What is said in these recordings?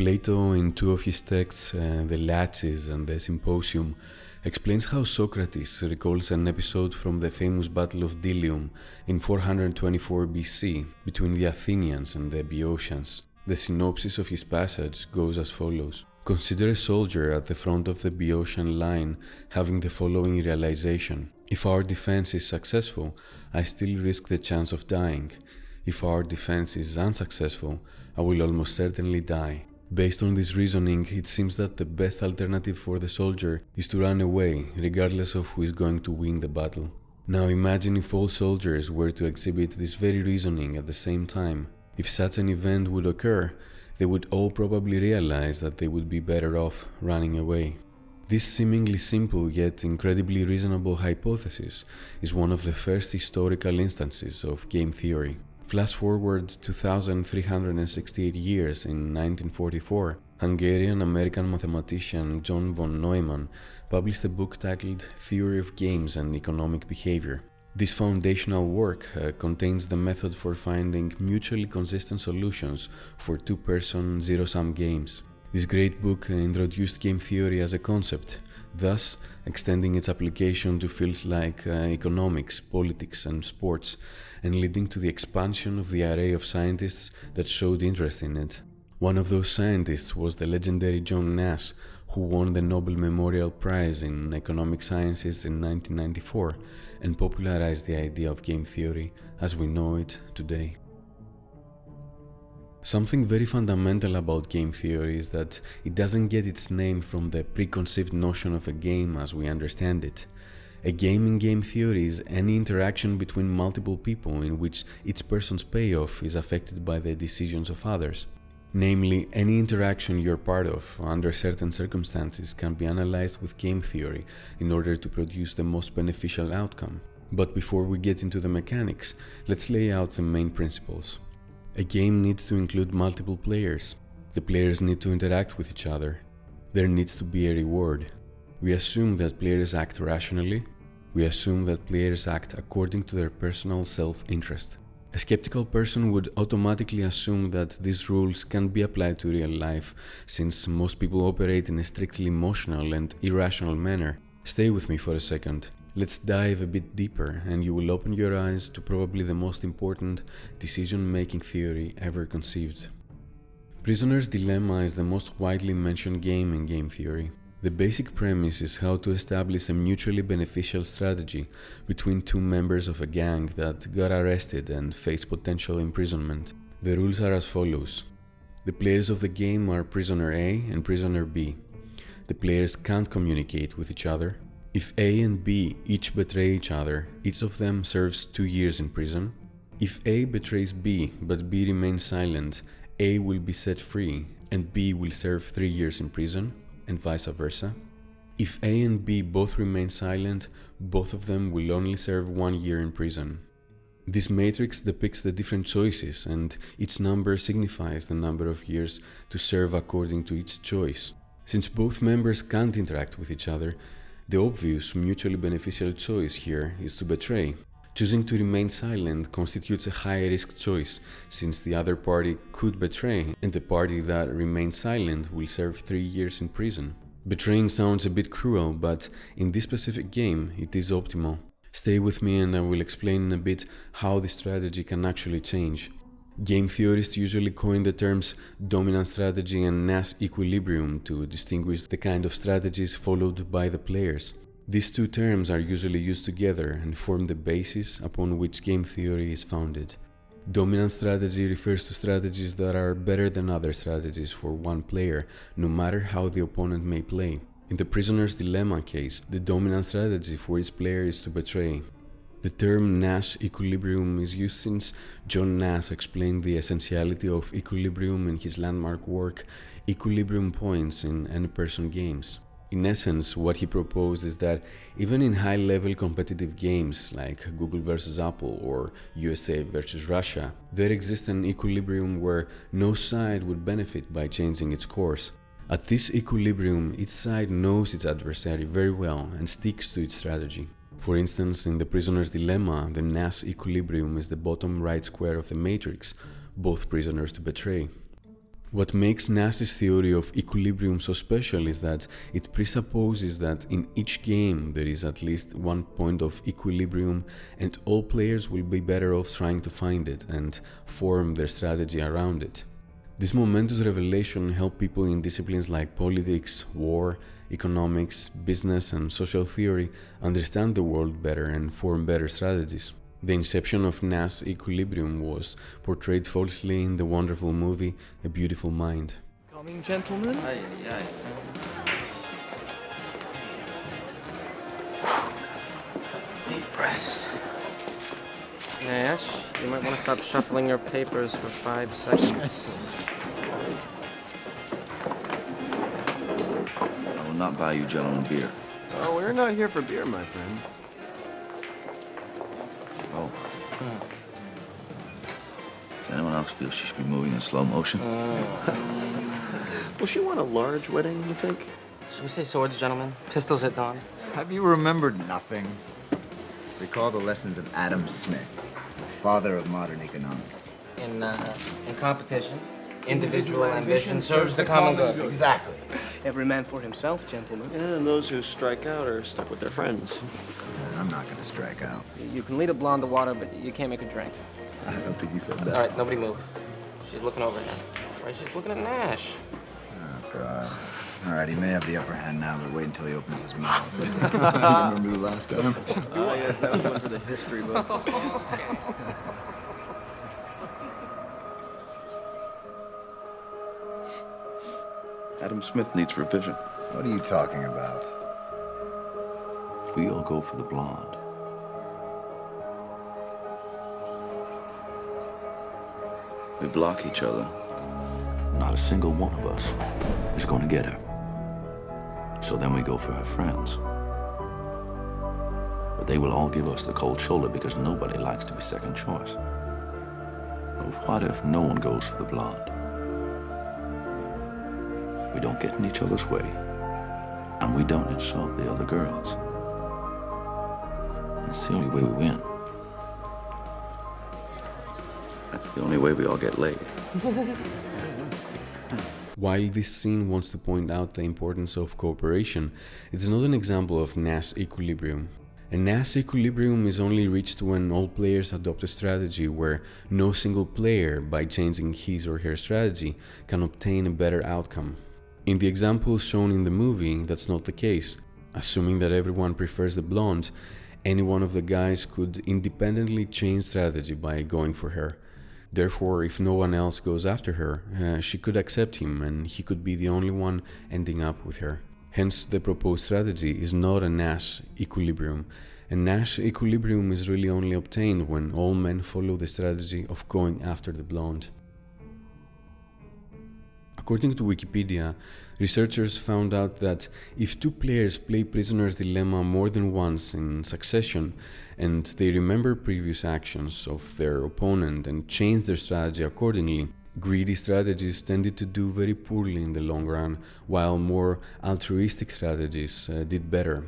Plato, in two of his texts, the Laches and the Symposium, explains how Socrates recalls an episode from the famous Battle of Delium in 424 BC between the Athenians and the Boeotians. The synopsis of his passage goes as follows. Consider a soldier at the front of the Boeotian line having the following realization. If our defense is successful, I still risk the chance of dying. If our defense is unsuccessful, I will almost certainly die. Based on this reasoning, it seems that the best alternative for the soldier is to run away, regardless of who is going to win the battle. Now imagine if all soldiers were to exhibit this very reasoning at the same time. If such an event would occur, they would all probably realize that they would be better off running away. This seemingly simple yet incredibly reasonable hypothesis is one of the first historical instances of game theory. Flash forward 2,368 years in 1944, Hungarian-American mathematician John von Neumann published a book titled Theory of Games and Economic Behavior. This foundational work contains the method for finding mutually consistent solutions for two-person zero-sum games. This great book introduced game theory as a concept, thus extending its application to fields like economics, politics, and sports, and leading to the expansion of the array of scientists that showed interest in it. One of those scientists was the legendary John Nash, who won the Nobel Memorial Prize in Economic Sciences in 1994 and popularized the idea of game theory as we know it today. Something very fundamental about game theory is that it doesn't get its name from the preconceived notion of a game as we understand it. A game in game theory is any interaction between multiple people in which each person's payoff is affected by the decisions of others. Namely, any interaction you're part of under certain circumstances can be analyzed with game theory in order to produce the most beneficial outcome. But before we get into the mechanics, let's lay out the main principles. A game needs to include multiple players. The players need to interact with each other. There needs to be a reward. We assume that players act rationally. We assume that players act according to their personal self-interest. A skeptical person would automatically assume that these rules can be applied to real life, since most people operate in a strictly emotional and irrational manner. Stay with me for a second. Let's dive a bit deeper, and you will open your eyes to probably the most important decision-making theory ever conceived. Prisoner's Dilemma is the most widely mentioned game in game theory. The basic premise is how to establish a mutually beneficial strategy between two members of a gang that got arrested and face potential imprisonment. The rules are as follows. The players of the game are Prisoner A and Prisoner B. The players can't communicate with each other. If A and B each betray each other, each of them serves 2 years in prison. If A betrays B but B remains silent, A will be set free and B will serve 3 years in prison, and vice versa. If A and B both remain silent, both of them will only serve 1 year in prison. This matrix depicts the different choices, and each number signifies the number of years to serve according to each choice. Since both members can't interact with each other, the obvious mutually beneficial choice here is to betray. Choosing to remain silent constitutes a high-risk choice, since the other party could betray, and the party that remains silent will serve 3 years in prison. Betraying sounds a bit cruel, but in this specific game, it is optimal. Stay with me and I will explain in a bit how this strategy can actually change. Game theorists usually coin the terms dominant strategy and Nash equilibrium to distinguish the kind of strategies followed by the players. These two terms are usually used together and form the basis upon which game theory is founded. Dominant strategy refers to strategies that are better than other strategies for one player, no matter how the opponent may play. In the Prisoner's Dilemma case, the dominant strategy for each player is to betray. The term Nash equilibrium is used since John Nash explained the essentiality of equilibrium in his landmark work, Equilibrium Points in N-Person Games. In essence, what he proposed is that even in high-level competitive games like Google versus Apple or USA versus Russia, there exists an equilibrium where no side would benefit by changing its course. At this equilibrium, each side knows its adversary very well and sticks to its strategy. For instance, in the Prisoner's Dilemma, the Nash equilibrium is the bottom right square of the matrix, both prisoners to betray. What makes Nash's theory of equilibrium so special is that it presupposes that in each game there is at least one point of equilibrium, and all players will be better off trying to find it and form their strategy around it. This momentous revelation helped people in disciplines like politics, war, economics, business, and social theory understand the world better and form better strategies. The inception of Nash's equilibrium was portrayed falsely in the wonderful movie A Beautiful Mind. Coming, gentlemen. Aye, aye. Deep breaths. Nash, you might want to stop shuffling your papers for 5 seconds. I will not buy you gentlemen beer. Oh, we're not here for beer, my friend. Oh. Does anyone else feel she should be moving in slow motion? Will she want a large wedding, you think? Should we say swords, gentlemen? Pistols at dawn? Have you remembered nothing? Recall the lessons of Adam Smith, the father of modern economics. In competition, individual ambition serves the common good. Exactly. Every man for himself, gentlemen. Yeah, and those who strike out are stuck with their friends. I'm not gonna strike out. You can lead a blonde to water, but you can't make her drink. I don't think you said that. All right, nobody move. She's looking over here. Right, she's looking at Nash. Oh, God. All right, he may have the upper hand now, but wait until he opens his mouth. Remember the last time? Oh, yes, that was one for the history books. Adam Smith needs revision. What are you talking about? If we all go for the blonde, we block each other. Not a single one of us is going to get her. So then we go for her friends. But they will all give us the cold shoulder because nobody likes to be second choice. But what if no one goes for the blonde? We don't get in each other's way, and we don't insult the other girls. That's the only way we win. That's the only way we all get laid. While this scene wants to point out the importance of cooperation, it's not an example of Nash equilibrium. A Nash equilibrium is only reached when all players adopt a strategy where no single player, by changing his or her strategy, can obtain a better outcome. In the examples shown in the movie, that's not the case. Assuming that everyone prefers the blonde, any one of the guys could independently change strategy by going for her. Therefore, if no one else goes after her, she could accept him and he could be the only one ending up with her. Hence, the proposed strategy is not a Nash equilibrium. A Nash equilibrium is really only obtained when all men follow the strategy of going after the blonde. According to Wikipedia, researchers found out that if two players play Prisoner's Dilemma more than once in succession, and they remember previous actions of their opponent and change their strategy accordingly, greedy strategies tended to do very poorly in the long run, while more altruistic strategies did better.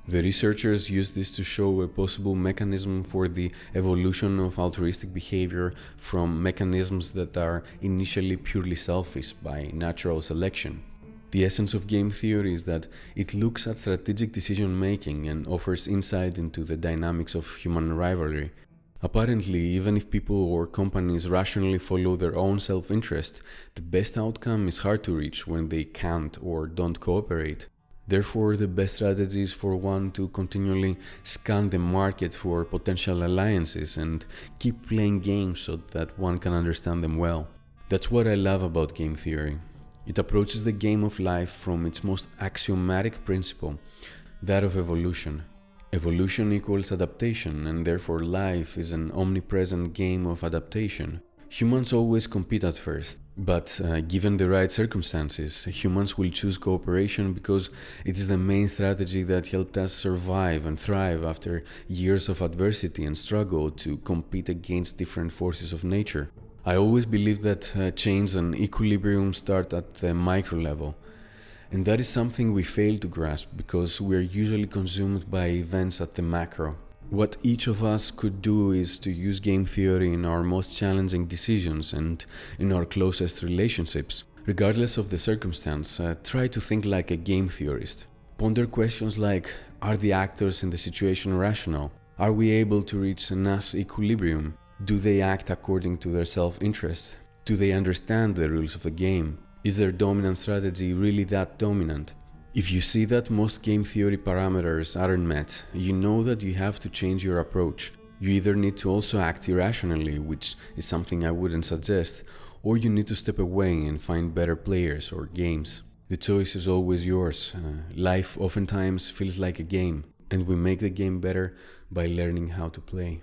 The researchers used this to show a possible mechanism for the evolution of altruistic behavior from mechanisms that are initially purely selfish by natural selection. The essence of game theory is that it looks at strategic decision making and offers insight into the dynamics of human rivalry. Apparently, even if people or companies rationally follow their own self-interest, the best outcome is hard to reach when they can't or don't cooperate. Therefore, the best strategy is for one to continually scan the market for potential alliances and keep playing games so that one can understand them well. That's what I love about game theory. It approaches the game of life from its most axiomatic principle, that of evolution. Evolution equals adaptation, and therefore life is an omnipresent game of adaptation. Humans always compete at first, but given the right circumstances, humans will choose cooperation because it is the main strategy that helped us survive and thrive after years of adversity and struggle to compete against different forces of nature. I always believe that change and equilibrium start at the micro level, and that is something we fail to grasp because we are usually consumed by events at the macro. What each of us could do is to use game theory in our most challenging decisions and in our closest relationships, Regardless of the circumstance, try to think like a game theorist. Ponder questions like, are the actors in the situation rational? Are we able to reach a Nash equilibrium? Do they act according to their self-interest? Do they understand the rules of the game? Is their dominant strategy really that dominant? If you see that most game theory parameters aren't met, you know that you have to change your approach. You either need to also act irrationally, which is something I wouldn't suggest, or you need to step away and find better players or games. The choice is always yours. Life oftentimes feels like a game, and we make the game better by learning how to play.